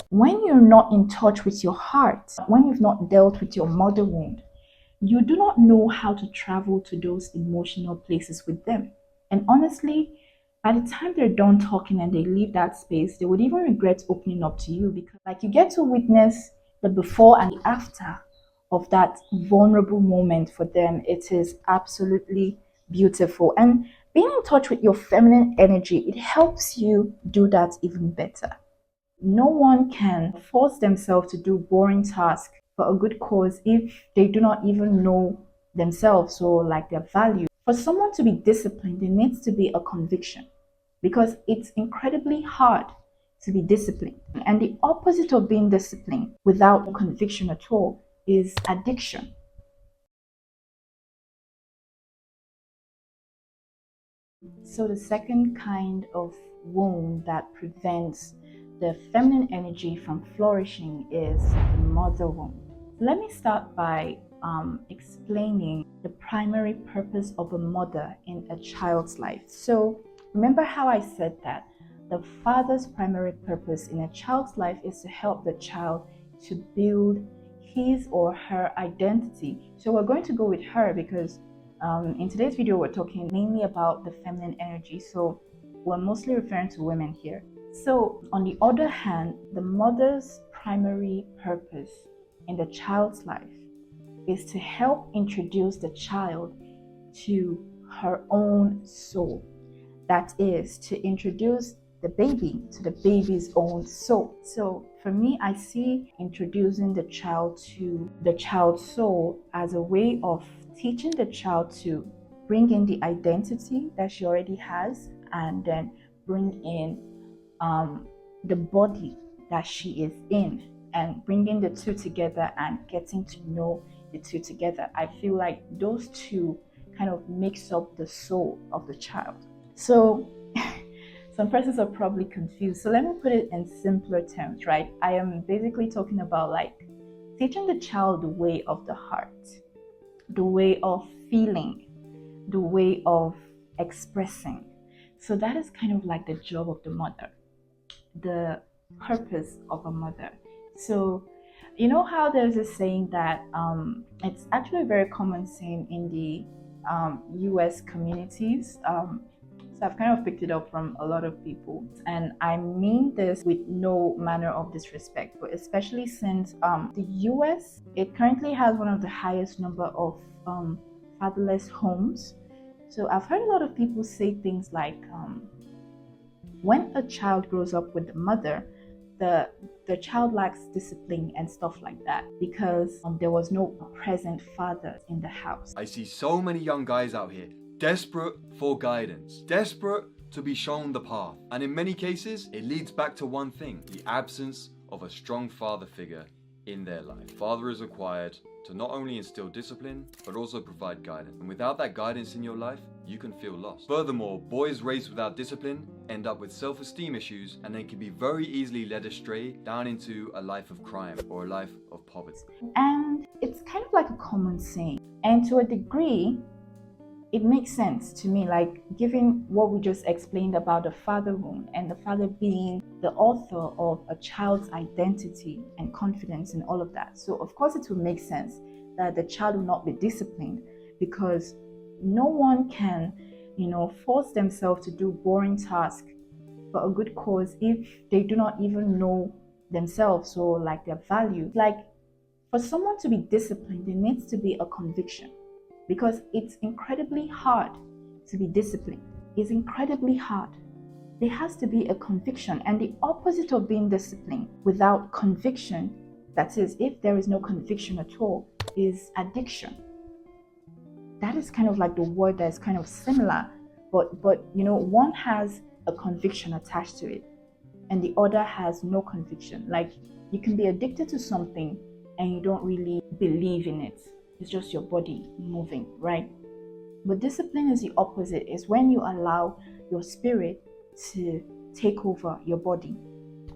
when you're not in touch with your heart, when you've not dealt with your mother wound, you do not know how to travel to those emotional places with them. And honestly, by the time they're done talking and they leave that space, they would even regret opening up to you, because like you get to witness the before and the after of that vulnerable moment for them. It is absolutely beautiful. And being in touch with your feminine energy, it helps you do that even better. No one can force themselves to do boring tasks for a good cause if they do not even know themselves or like their value. For someone to be disciplined, there needs to be a conviction, because it's incredibly hard to be disciplined. And the opposite of being disciplined without conviction at all is addiction. So, the second kind of wound that prevents the feminine energy from flourishing is the mother wound. Let me start by explaining the primary purpose of a mother in a child's life. So, remember how I said that the father's primary purpose in a child's life is to help the child to build his or her identity. So, we're going to go with her because in today's video, we're talking mainly about the feminine energy, so we're mostly referring to women here. So, on the other hand, the mother's primary purpose in the child's life is to help introduce the child to her own soul. That is, to introduce the baby to the baby's own soul. So for me, I see introducing the child to the child's soul as a way of teaching the child to bring in the identity that she already has, and then bring in the body that she is in, and bringing the two together and getting to know the two together. I feel like those two kind of makes up the soul of the child. So some persons are probably confused. So let me put it in simpler terms, right? I am basically talking about like teaching the child the way of the heart, the way of feeling, the way of expressing. So that is kind of like the job of the mother, the purpose of a mother. So you know how there's a saying that it's actually a very common saying in the US communities. So I've kind of picked it up from a lot of people, and I mean this with no manner of disrespect, but especially since the US, it currently has one of the highest number of fatherless homes. So I've heard a lot of people say things like, when a child grows up with the mother, the child lacks discipline and stuff like that, because there was no present father in the house. I see so many young guys out here desperate for guidance, desperate to be shown the path. And in many cases, it leads back to one thing: the absence of a strong father figure in their life. Father is required to not only instill discipline, but also provide guidance. And without that guidance in your life, you can feel lost. Furthermore, boys raised without discipline end up with self-esteem issues, and they can be very easily led astray down into a life of crime or a life of poverty. And it's kind of like a common saying. And to a degree, it makes sense to me, like given what we just explained about the father wound and the father being the author of a child's identity and confidence and all of that. So of course it will make sense that the child will not be disciplined, because no one can, force themselves to do boring tasks for a good cause if they do not even know themselves or like their value. Like for someone to be disciplined, there needs to be a conviction, because it's incredibly hard to be disciplined. It's incredibly hard. There has to be a conviction, and the opposite of being disciplined without conviction, that is, if there is no conviction at all, is addiction. That is kind of like the word that is kind of similar, but one has a conviction attached to it, and the other has no conviction. Like you can be addicted to something and you don't really believe in it. It's just your body moving, right? But discipline is the opposite. It's when you allow your spirit to take over your body.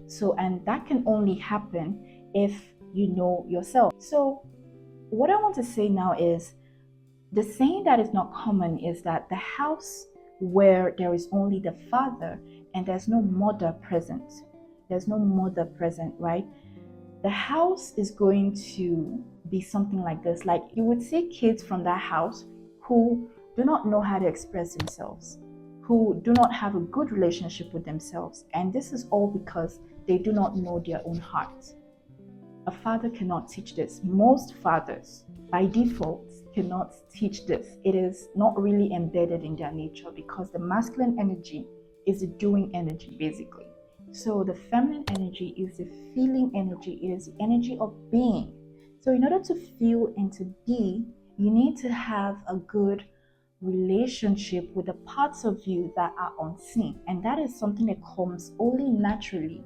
So, and that can only happen if you know yourself. So, what I want to say now is the saying that is not common is that the house where there is only the father and there's no mother present, there's no mother present, right? The house is going to be something like this. Like you would see kids from that house who do not know how to express themselves, who do not have a good relationship with themselves. And this is all because they do not know their own heart. A father cannot teach this. Most fathers, by default, cannot teach this. It is not really embedded in their nature because the masculine energy is the doing energy, basically. So the feminine energy is the feeling energy, it is the energy of being. So in order to feel and to be, you need to have a good relationship with the parts of you that are unseen. And that is something that comes only naturally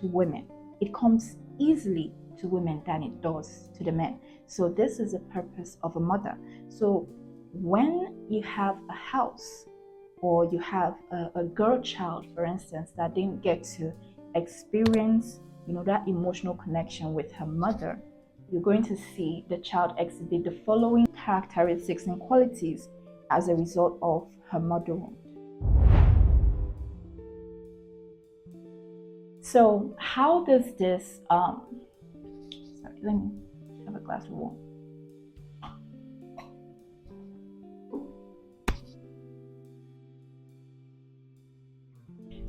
to women. It comes easily to women than it does to the men. So this is the purpose of a mother. So when you have a house, or you have a girl child, for instance, that didn't get to experience, that emotional connection with her mother, you're going to see the child exhibit the following characteristics and qualities as a result of her mother wound. So how does this, sorry, let me have a glass of water.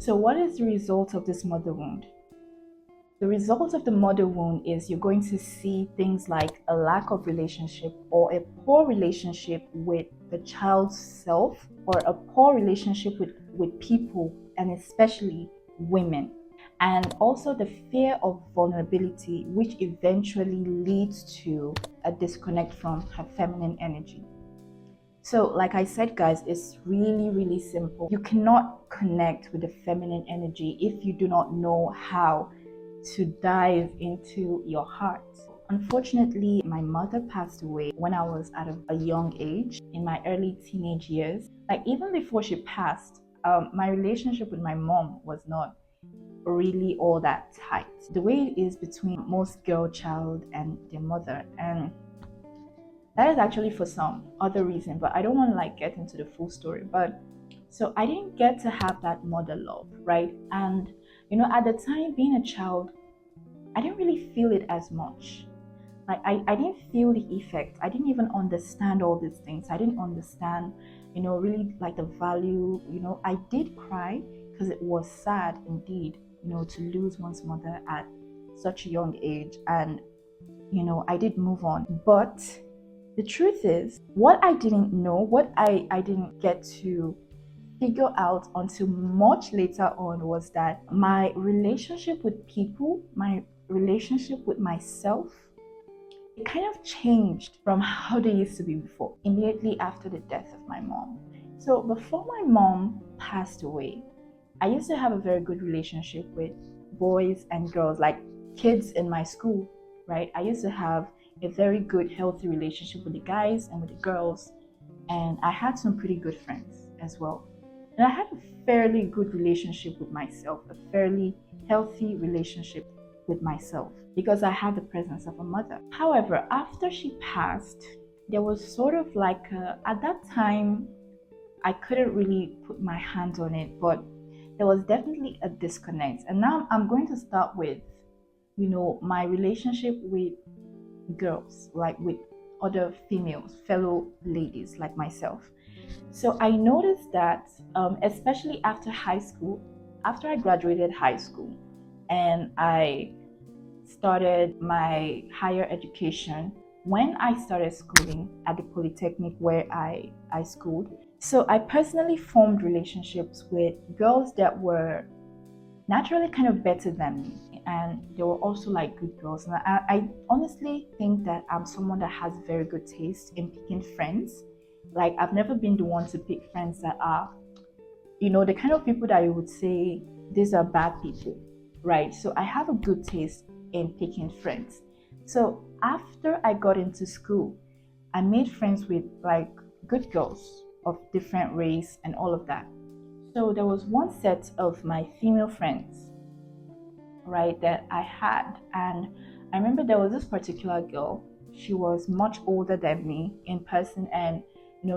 So what is the result of this mother wound? The result of the mother wound is you're going to see things like a lack of relationship or a poor relationship with the child's self, or a poor relationship with people, and especially women. And also the fear of vulnerability, which eventually leads to a disconnect from her feminine energy. So like I said, guys, it's really, really simple. You cannot connect with the feminine energy if you do not know how to dive into your heart. Unfortunately, my mother passed away when I was at a young age, in my early teenage years. Like even before she passed, my relationship with my mom was not really all that tight, the way it is between most girl child and their mother. And that is actually for some other reason, but I don't want to get into the full story. But so I didn't get to have that mother love, right? And at the time, being a child, I didn't really feel it as much. Like I didn't feel the effect. I didn't even understand all these things. I didn't understand, really like the value. I did cry because it was sad indeed, to lose one's mother at such a young age. And I did move on. But the truth is, what I didn't know, what I didn't get to figure out until much later on, was that my relationship with people, my relationship with myself, it kind of changed from how they used to be before, immediately after the death of my mom. So before my mom passed away, I used to have a very good relationship with boys and girls, like kids in my school, right? I used to have a very good, healthy relationship with the guys and with the girls, and I had some pretty good friends as well. And I had a fairly good relationship with myself, a fairly healthy relationship with myself, because I had the presence of a mother. However, after she passed, there was sort of at that time, I couldn't really put my hands on it, but there was definitely a disconnect. And now I'm going to start with, my relationship with girls, like with other females, fellow ladies like myself. So I noticed that, especially after high school, after I graduated high school and I started my higher education, when I started schooling at the Polytechnic where I schooled, so I personally formed relationships with girls that were naturally kind of better than me, and they were also good girls. And I honestly think that I'm someone that has very good taste in picking friends. Like I've never been the one to pick friends that are, the kind of people that you would say these are bad people, right? So I have a good taste in picking friends. So after I got into school, I made friends with good girls of different race and all of that. So there was one set of my female friends, right, that I had. And I remember there was this particular girl. She was much older than me in person, and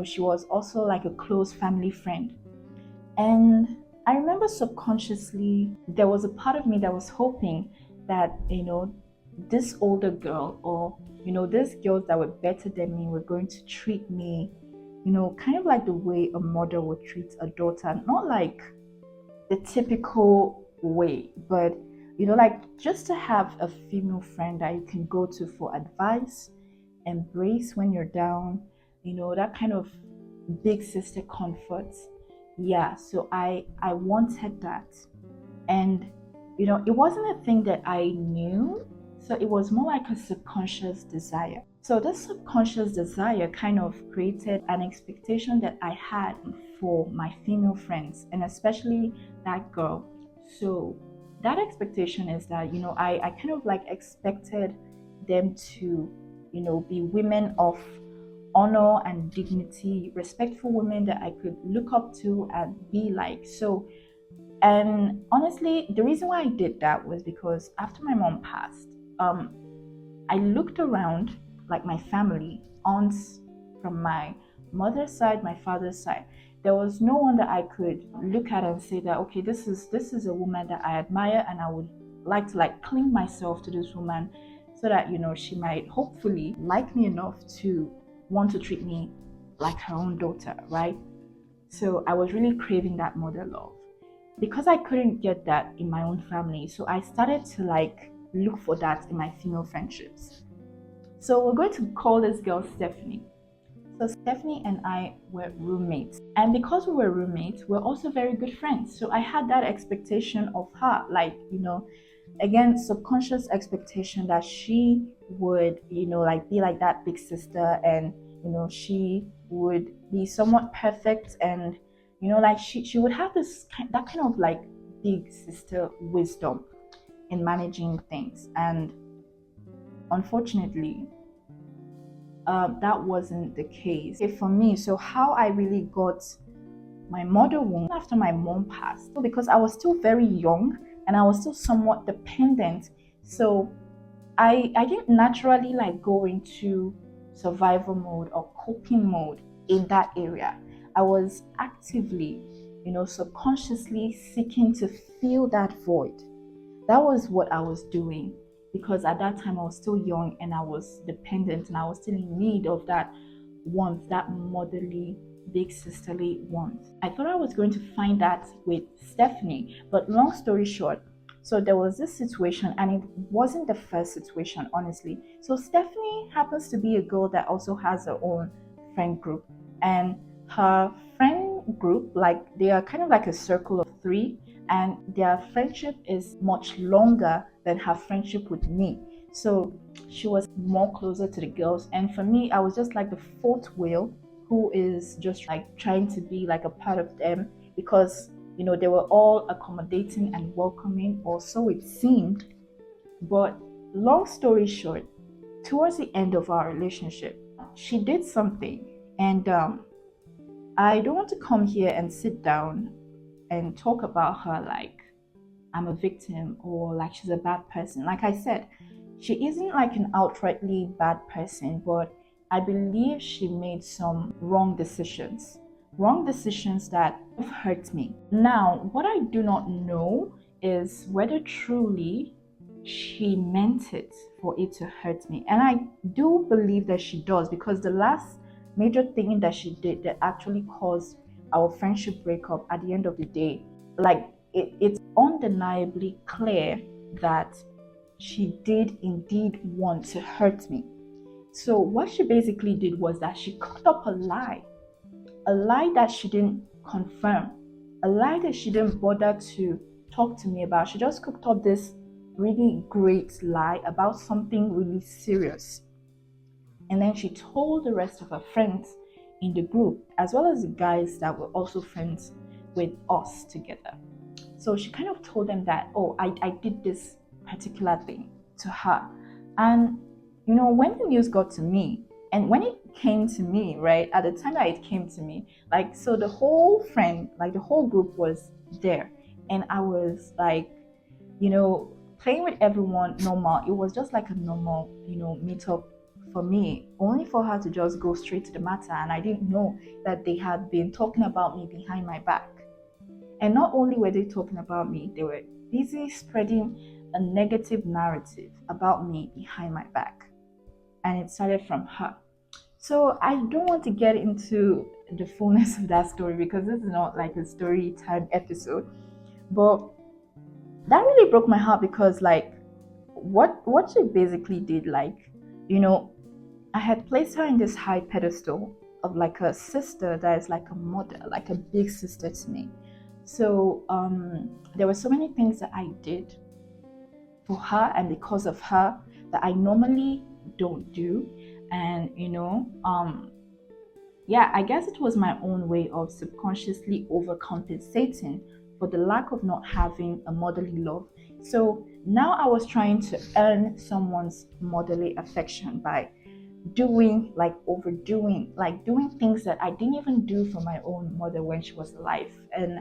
she was also like a close family friend. And I remember subconsciously there was a part of me that was hoping that, this older girl, or, these girls that were better than me were going to treat me, kind of like the way a mother would treat a daughter. Not like the typical way, but, like just to have a female friend that you can go to for advice, embrace when you're down, that kind of big sister comfort. Yeah, so I wanted that. And it wasn't a thing that I knew, so it was more like a subconscious desire. So this subconscious desire kind of created an expectation that I had for my female friends, and especially that girl. So that expectation is that, I kind of like expected them to, be women of honor and dignity, respectful women that I could look up to and be like. So, and honestly, the reason why I did that was because after my mom passed, I looked around, like my family, aunts from my mother's side, my father's side. There was no one that I could look at and say that, okay, this is a woman that I admire, and I would like to like cling myself to this woman, so that she might hopefully like me enough to want to treat me like her own daughter, right? So I was really craving that mother love. Because I couldn't get that in my own family, so I started to like look for that in my female friendships. So we're going to call this girl Stephanie. So Stephanie and I were roommates. And because we were roommates, we're also very good friends. So I had that expectation of her, like, again, subconscious expectation that she would, like be like that big sister, and, she would be somewhat perfect, and, like she would have that kind of like big sister wisdom in managing things. And unfortunately, that wasn't the case. Okay, for me, so how I really got my mother wound after my mom passed, so because I was still very young and I was still somewhat dependent, so I didn't naturally like go into survival mode or coping mode in that area. I was actively, subconsciously seeking to fill that void. That was what I was doing, because at that time I was still young and I was dependent, and I was still in need of that warmth, that motherly, big sisterly warmth. I thought I was going to find that with Stephanie, but long story short, so there was this situation, and it wasn't the first situation, honestly. So Stephanie happens to be a girl that also has her own friend group, and her friend group, like they are kind of like a circle of three, and their friendship is much longer than her friendship with me. So she was more closer to the girls, and for me, I was just like the fourth wheel who is just like trying to be like a part of them, because they were all accommodating and welcoming, or so it seemed. But long story short, towards the end of our relationship, she did something, and I don't want to come here and sit down and talk about her like I'm a victim, or like she's a bad person. Like I said, she isn't like an outrightly bad person, but I believe she made some wrong decisions. Wrong decisions that have hurt me. Now, what I do not know is whether truly she meant it for it to hurt me. And I do believe that she does, because the last major thing that she did that actually caused our friendship breakup at the end of the day, like it's undeniably clear that she did indeed want to hurt me. So what she basically did was that she cooked up a lie that she didn't confirm, a lie that she didn't bother to talk to me about. She just cooked up this really great lie about something really serious. And then she told the rest of her friends in the group, as well as the guys that were also friends with us together. So she kind of told them that, oh, I did this particular thing to her. And, when the news got to me, and when it came to me, right, at the time that it came to me, like, so the whole the whole group was there. And I was like, playing with everyone normal. It was just like a normal, meetup for me, only for her to just go straight to the matter. And I didn't know that they had been talking about me behind my back. And not only were they talking about me, they were busy spreading a negative narrative about me behind my back. And it started from her. So I don't want to get into the fullness of that story because this is not like a story time episode. But that really broke my heart because like what she basically did, like, you know, I had placed her in this high pedestal of like a sister that is like a mother, like a big sister to me. So there were so many things that I did for her and because of her that I normally don't do. And yeah, I guess it was my own way of subconsciously overcompensating for the lack of not having a motherly love. So now I was trying to earn someone's motherly affection by doing, like overdoing, like doing things that I didn't even do for my own mother when she was alive. And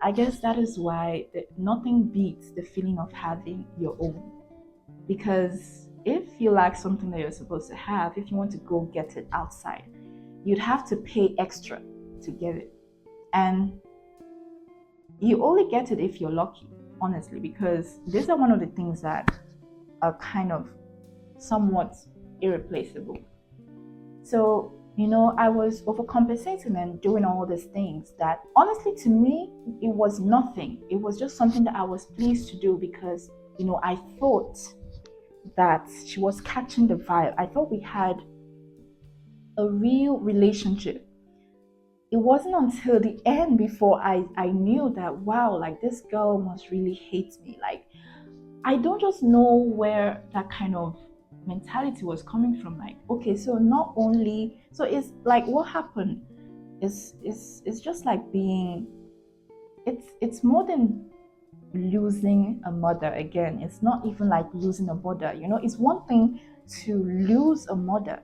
I guess that is why nothing beats the feeling of having your own. Because if you lack something that you're supposed to have, if you want to go get it outside, you'd have to pay extra to get it. And you only get it if you're lucky, honestly, because these are one of the things that are kind of somewhat irreplaceable. So, I was overcompensating and doing all these things that honestly to me, it was nothing. It was just something that I was pleased to do because, I thought that she was catching the vibe. I thought we had a real relationship. It wasn't until the end before I knew that, wow, like this girl must really hate me. Like, I don't just know where that kind of mentality was coming from. Like, okay, so not only, so it's like what happened is just like being, it's more than losing a mother. Again, it's not even like losing a mother. It's one thing to lose a mother,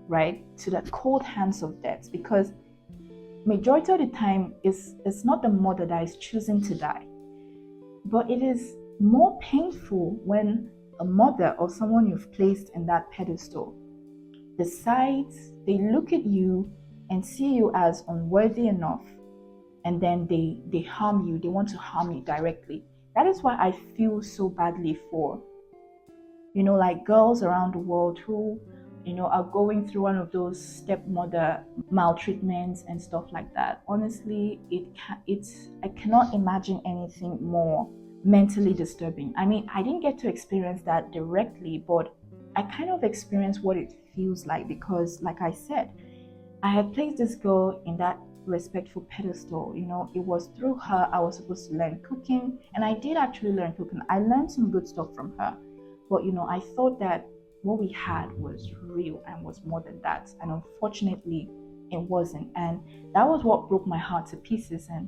right, to the cold hands of death, because majority of the time it's not the mother that is choosing to die, but it is more painful when a mother or someone you've placed in that pedestal decides, they look at you and see you as unworthy enough, and then they harm you. They want to harm you directly. That is why I feel so badly for like girls around the world who are going through one of those stepmother maltreatments and stuff like that. Honestly, I cannot imagine anything more mentally disturbing. I mean, I didn't get to experience that directly, but I kind of experienced what it feels like because, like I said, I had placed this girl in that respectful pedestal. It was through her I was supposed to learn cooking, and I did actually learn cooking. I learned some good stuff from her, but I thought that what we had was real and was more than that, and unfortunately it wasn't. And that was what broke my heart to pieces. And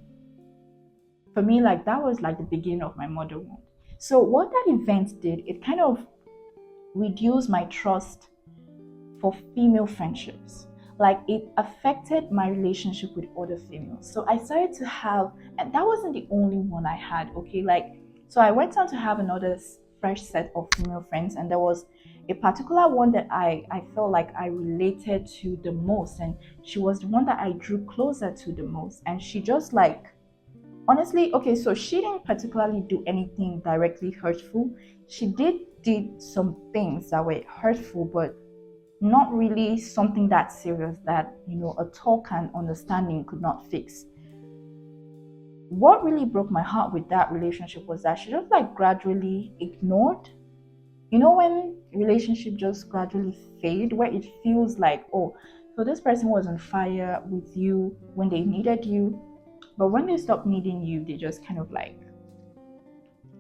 for me, like, that was like the beginning of my mother wound. So what that event did, it kind of reduced my trust for female friendships. Like, it affected my relationship with other females. So I started to have, and that wasn't the only one I had, okay? Like, so I went on to have another fresh set of female friends, and there was a particular one that I felt like I related to the most, and she was the one that I drew closer to the most. And she just, like, honestly, okay, so she didn't particularly do anything directly hurtful. She did some things that were hurtful, but not really something that serious that a talk and understanding could not fix. What really broke my heart with that relationship was that she just, like, gradually ignored. When relationship just gradually fade, where it feels like, oh, so this person was on fire with you when they needed you, but when they stop needing you, they just kind of like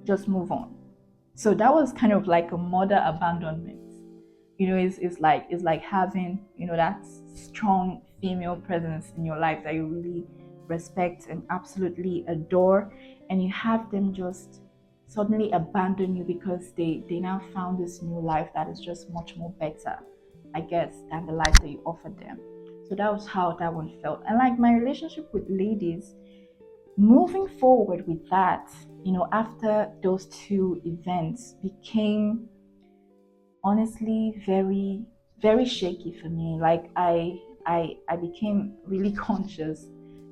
just move on. So that was kind of like a mother abandonment. It's like having that strong female presence in your life that you really respect and absolutely adore, and you have them just suddenly abandon you because they now found this new life that is just much more better, I guess, than the life that you offered them. So that was how that one felt. And like my relationship with ladies, moving forward with that, after those two events, became honestly very, very shaky for me. Like, I became really conscious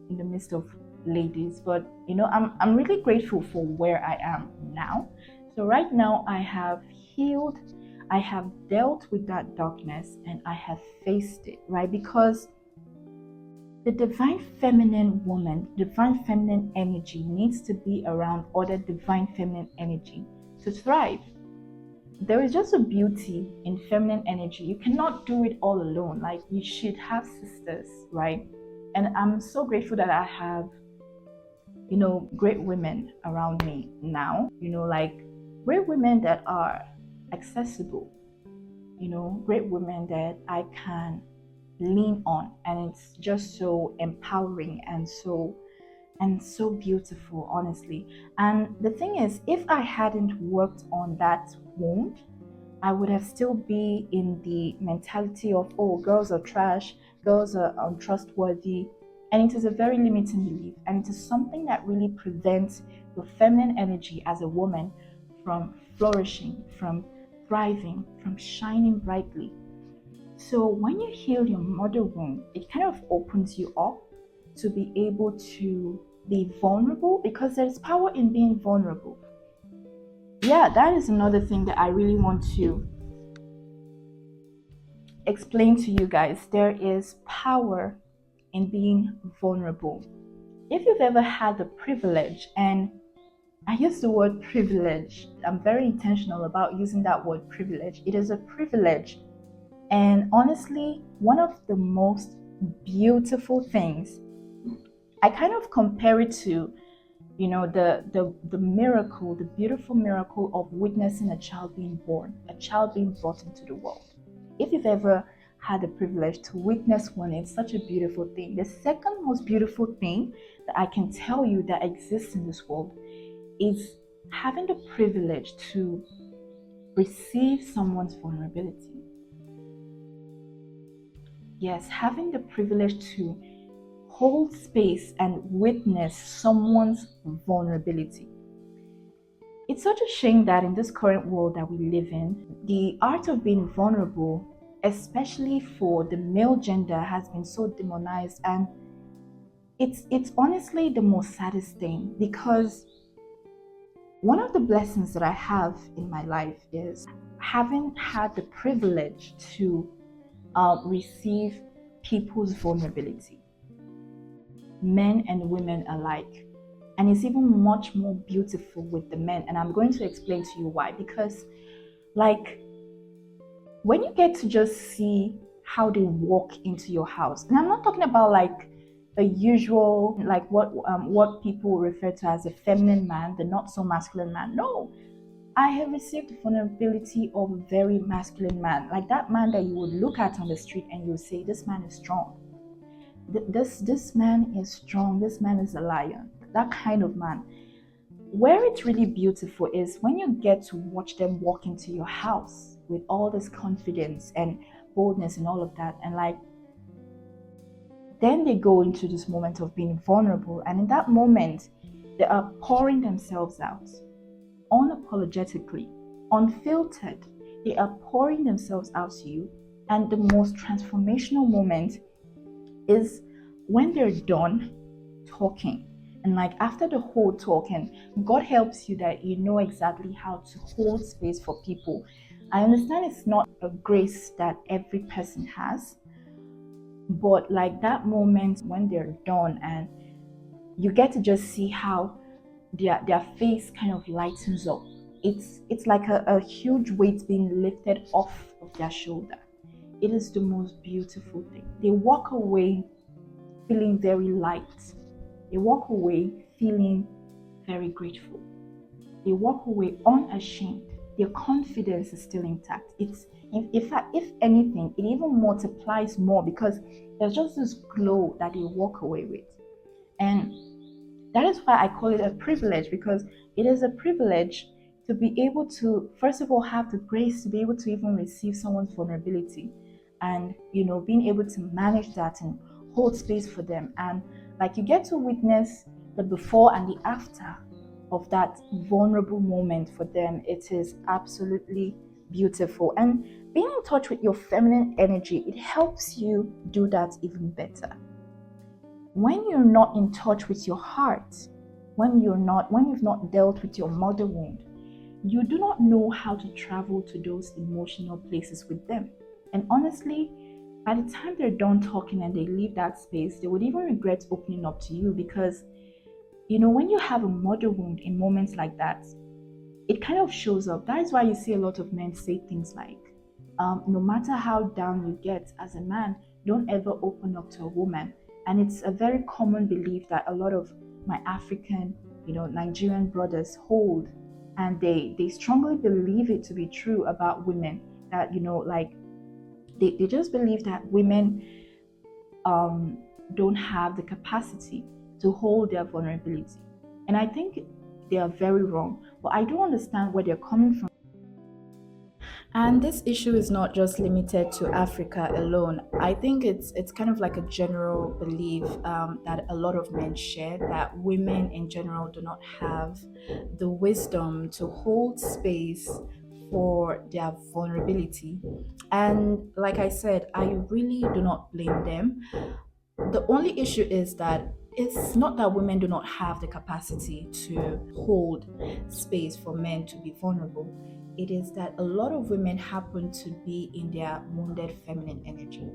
in the midst of ladies, but I'm really grateful for where I am now. So right now I have healed, I have dealt with that darkness, and I have faced it, right? Because the divine feminine woman, divine feminine energy needs to be around other divine feminine energy to thrive. There is just a beauty in feminine energy. You cannot do it all alone. Like, you should have sisters, right? And I'm so grateful that I have, great women around me now, like great women that are accessible, great women that I can lean on, and it's just so empowering and so beautiful, honestly. And the thing is, if I hadn't worked on that wound, I would have still be in the mentality of, oh, girls are trash, girls are untrustworthy. And it is a very limiting belief. And it is something that really prevents your feminine energy as a woman from flourishing, from thriving, from shining brightly. So when you heal your mother wound, it kind of opens you up to be able to be vulnerable, because there's power in being vulnerable. Yeah, that is another thing that I really want to explain to you guys. There is power in being vulnerable. If you've ever had the privilege, and I use the word privilege, I'm very intentional about using that word privilege. It is a privilege, and honestly, one of the most beautiful things, I kind of compare it to, the miracle, the beautiful miracle of witnessing a child being born, a child being brought into the world. If you've ever had the privilege to witness one, it's such a beautiful thing. The second most beautiful thing that I can tell you that exists in this world is having the privilege to receive someone's vulnerability. Yes, having the privilege to hold space and witness someone's vulnerability. It's such a shame that in this current world that we live in, the art of being vulnerable, especially for the male gender, has been so demonized, and it's honestly the most saddest thing, because one of the blessings that I have in my life is having had the privilege to receive people's vulnerability, men and women alike. And it's even much more beautiful with the men. And I'm going to explain to you why. Because, like, when you get to just see how they walk into your house, and I'm not talking about like a usual, like what people refer to as a feminine man, the not so masculine man. No, I have received the vulnerability of a very masculine man, like that man that you would look at on the street and you would say, this man is strong. This man is strong. This man is a lion. That kind of man. Where it's really beautiful is when you get to watch them walk into your house with all this confidence and boldness and all of that, and like then they go into this moment of being vulnerable, and in that moment they are pouring themselves out unapologetically, unfiltered. They are pouring themselves out to you, and the most transformational moment is when they're done talking. And like after the whole talking, God helps you that you know exactly how to hold space for people. I understand it's not a grace that every person has, but like that moment when they're done and you get to just see how their face kind of lightens up. It's like a huge weight being lifted off of their shoulder. It is the most beautiful thing. They walk away feeling very light. They walk away feeling very grateful. They walk away unashamed. Their confidence is still intact. It's in fact, if anything, it even multiplies more because there's just this glow that they walk away with. And that is why I call it a privilege, because it is a privilege to be able to, first of all, have the grace to be able to even receive someone's vulnerability, and being able to manage that and hold space for them. And like you get to witness the before and the after of that vulnerable moment for them. It is absolutely beautiful. And being in touch with your feminine energy, it helps you do that even better. When you're not in touch with your heart, when you've not dealt with your mother wound, you do not know how to travel to those emotional places with them. And honestly, by the time they're done talking and they leave that space, they would even regret opening up to you because, when you have a mother wound in moments like that, it kind of shows up. That is why you see a lot of men say things like, no matter how down you get as a man, don't ever open up to a woman. And it's a very common belief that a lot of my African, Nigerian brothers hold. And they strongly believe it to be true about women. That, like they just believe that women don't have the capacity to hold their vulnerability. And I think they are very wrong. But I do understand where they're coming from. And this issue is not just limited to Africa alone. I think it's kind of like a general belief that a lot of men share, that women in general do not have the wisdom to hold space for their vulnerability. And like I said, I really do not blame them. The only issue is that it's not that women do not have the capacity to hold space for men to be vulnerable. It is that a lot of women happen to be in their wounded feminine energy.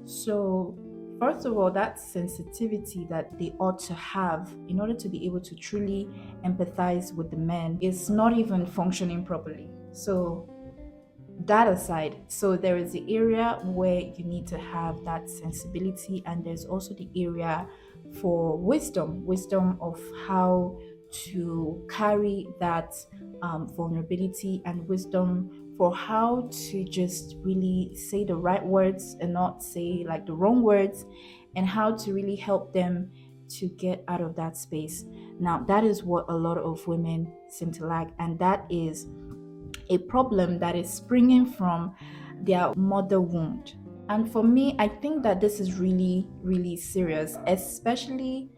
So, first of all, that sensitivity that they ought to have in order to be able to truly empathize with the men is not even functioning properly. So, that aside, so there is the area where you need to have that sensibility, and there's also the area for wisdom of how to carry that vulnerability, and wisdom for how to just really say the right words and not say like the wrong words, and how to really help them to get out of that space. Now, that is what a lot of women seem to lack, and that is a problem that is springing from their mother wound. And for me, I think that this is really, really serious, especially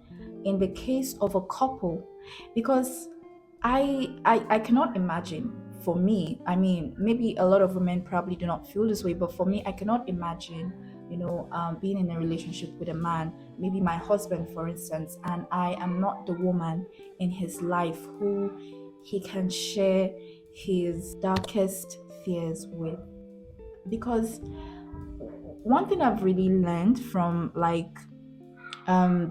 in the case of a couple, because I cannot imagine. For me, I mean, maybe a lot of women probably do not feel this way, but for me, I cannot imagine, being in a relationship with a man, maybe my husband, for instance, and I am not the woman in his life who he can share his darkest fears with. Because one thing I've really learned from like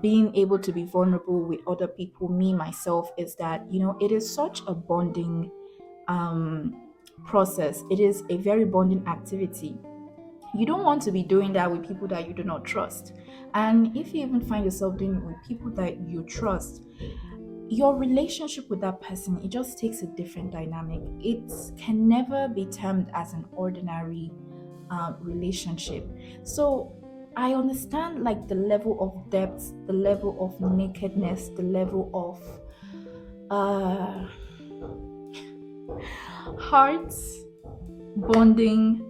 being able to be vulnerable with other people, me myself, is that it is such a bonding process. It is a very bonding activity. You don't want to be doing that with people that you do not trust. And if you even find yourself doing it with people that you trust, your relationship with that person, it just takes a different dynamic. It can never be termed as an ordinary relationship. So I understand like the level of depth, the level of nakedness, the level of heart bonding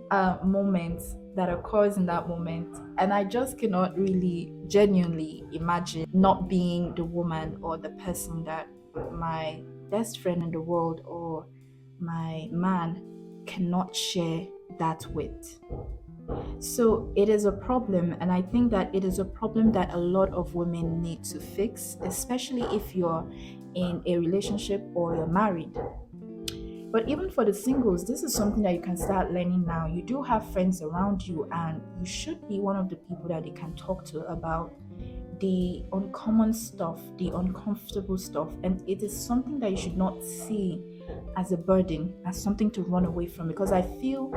moments that occurs in that moment. And I just cannot really genuinely imagine not being the woman or the person that my best friend in the world or my man cannot share that with. So it is a problem, and I think that it is a problem that a lot of women need to fix, especially if you're in a relationship or you're married. But even for the singles, this is something that you can start learning now. You do have friends around you, and you should be one of the people that they can talk to about the uncommon stuff, the uncomfortable stuff. And it is something that you should not see as a burden, as something to run away from, because I feel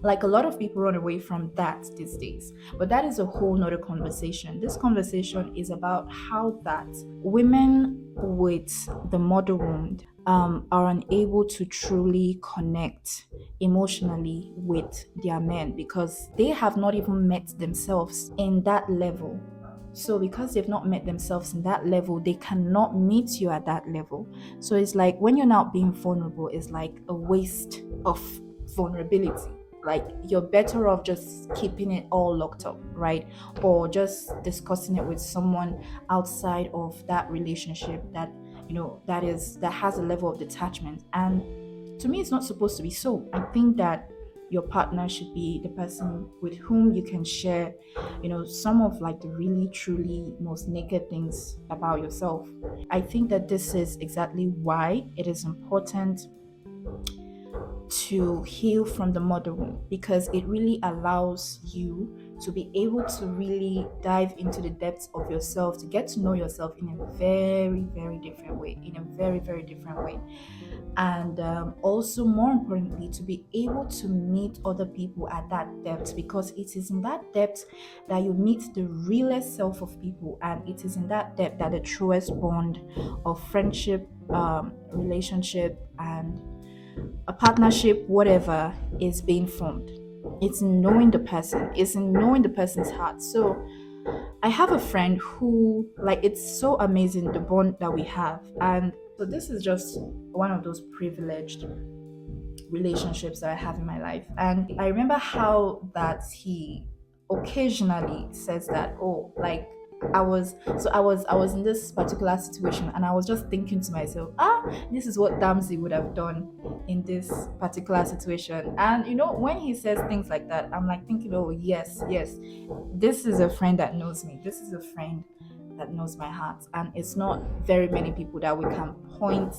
like a lot of people run away from that these days. But that is a whole nother conversation. This conversation is about how that women with the mother wound are unable to truly connect emotionally with their men because they have not even met themselves in that level. So, because they've not met themselves in that level, they cannot meet you at that level. So, it's like when you're not being vulnerable, it's like a waste of vulnerability. Like, you're better off just keeping it all locked up, right? Or just discussing it with someone outside of that relationship that that has a level of detachment. And to me, it's not supposed to be so. I think that your partner should be the person with whom you can share, some of like the really truly most naked things about yourself. I think that this is exactly why it is important to heal from the mother wound, because it really allows you to be able to really dive into the depths of yourself, to get to know yourself in a very, very different way, and also, more importantly, to be able to meet other people at that depth, because it is in that depth that you meet the realest self of people, and it is in that depth that the truest bond of friendship, relationship, and a partnership, whatever, is being formed. It's in knowing the person, it's in knowing the person's heart. So I have a friend who, like, it's so amazing the bond that we have. And so this is just one of those privileged relationships that I have in my life. And I remember how that he occasionally says that, oh, like, I was in this particular situation, and I was just thinking to myself, this is what Damsey would have done in this particular situation. And when he says things like that, I'm like thinking, oh yes, yes, this is a friend that knows me. This is a friend that knows my heart. And it's not very many people that we can point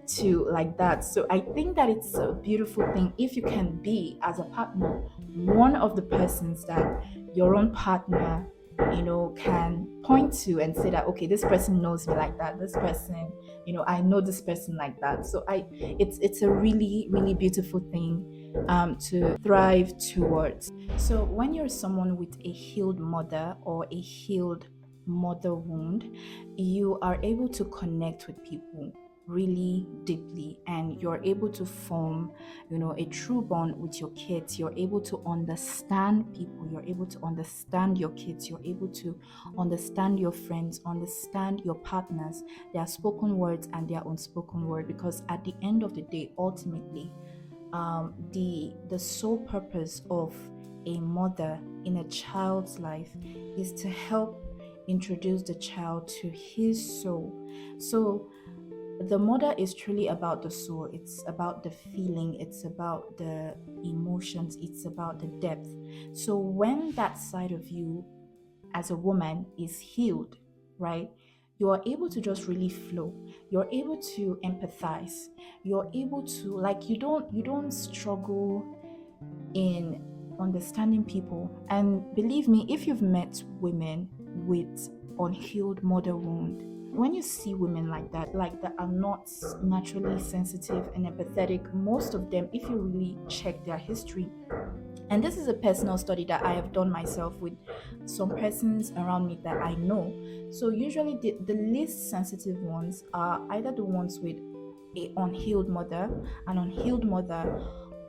to like that. So I think that it's a beautiful thing if you can be, as a partner, one of the persons that your own partner can point to and say that, okay, this person knows me like that, this person, I know this person like that. So it's a really, really beautiful thing to thrive towards. So when you're someone with a healed mother or a healed mother wound, you are able to connect with people really deeply, and you're able to form a true bond with your kids. You're able to understand people, you're able to understand your kids, you're able to understand your friends, understand your partners, their spoken words and their unspoken word, because at the end of the day, ultimately, the sole purpose of a mother in a child's life is to help introduce the child to his soul. So the mother is truly about the soul, it's about the feeling, it's about the emotions, it's about the depth. So when that side of you as a woman is healed, right, you are able to just really flow, you're able to empathize, you're able to, like, you don't struggle in understanding people. And believe me, if you've met women with unhealed mother wound, when you see women like that are not naturally sensitive and empathetic, most of them, if you really check their history, and this is a personal study that I have done myself with some persons around me that I know. So usually the least sensitive ones are either the ones with an unhealed mother,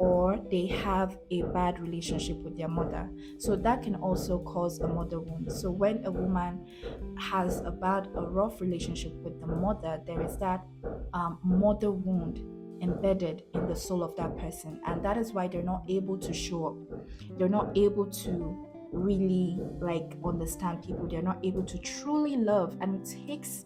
or they have a bad relationship with their mother. So that can also cause a mother wound. So when a woman has a rough relationship with the mother, there is that mother wound embedded in the soul of that person, and that is why they're not able to show up. They're not able to really, like, understand people. They're not able to truly love, and it takes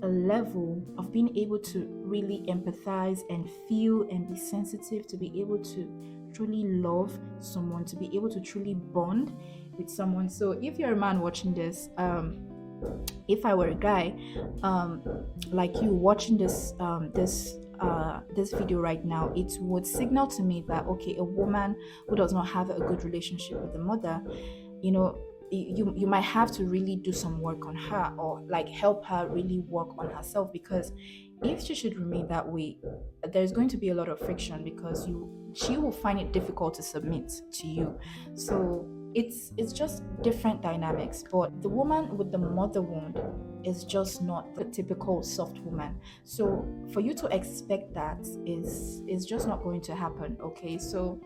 a level of being able to really empathize and feel and be sensitive to be able to truly love someone, to be able to truly bond with someone. So if you're a man watching this, if I were a guy, um, like you watching this video right now, it would signal to me that, okay, a woman who does not have a good relationship with the mother, you know you might have to really do some work on her, or like help her really work on herself, because if she should remain that way, there's going to be a lot of friction, because she will find it difficult to submit to you. So it's just different dynamics. But the woman with the mother wound is just not the typical soft woman. So for you to expect that is just not going to happen. Okay, so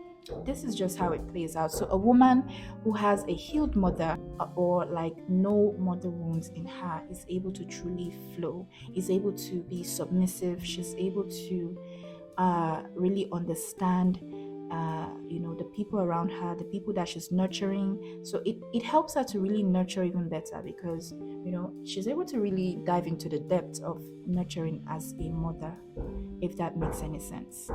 this is just how it plays out. So a woman who has a healed mother, or like no mother wounds in her, is able to truly flow, is able to be submissive, she's able to really understand the people around her, the people that she's nurturing. So it helps her to really nurture even better, because she's able to really dive into the depth of nurturing as a mother, if that makes any sense.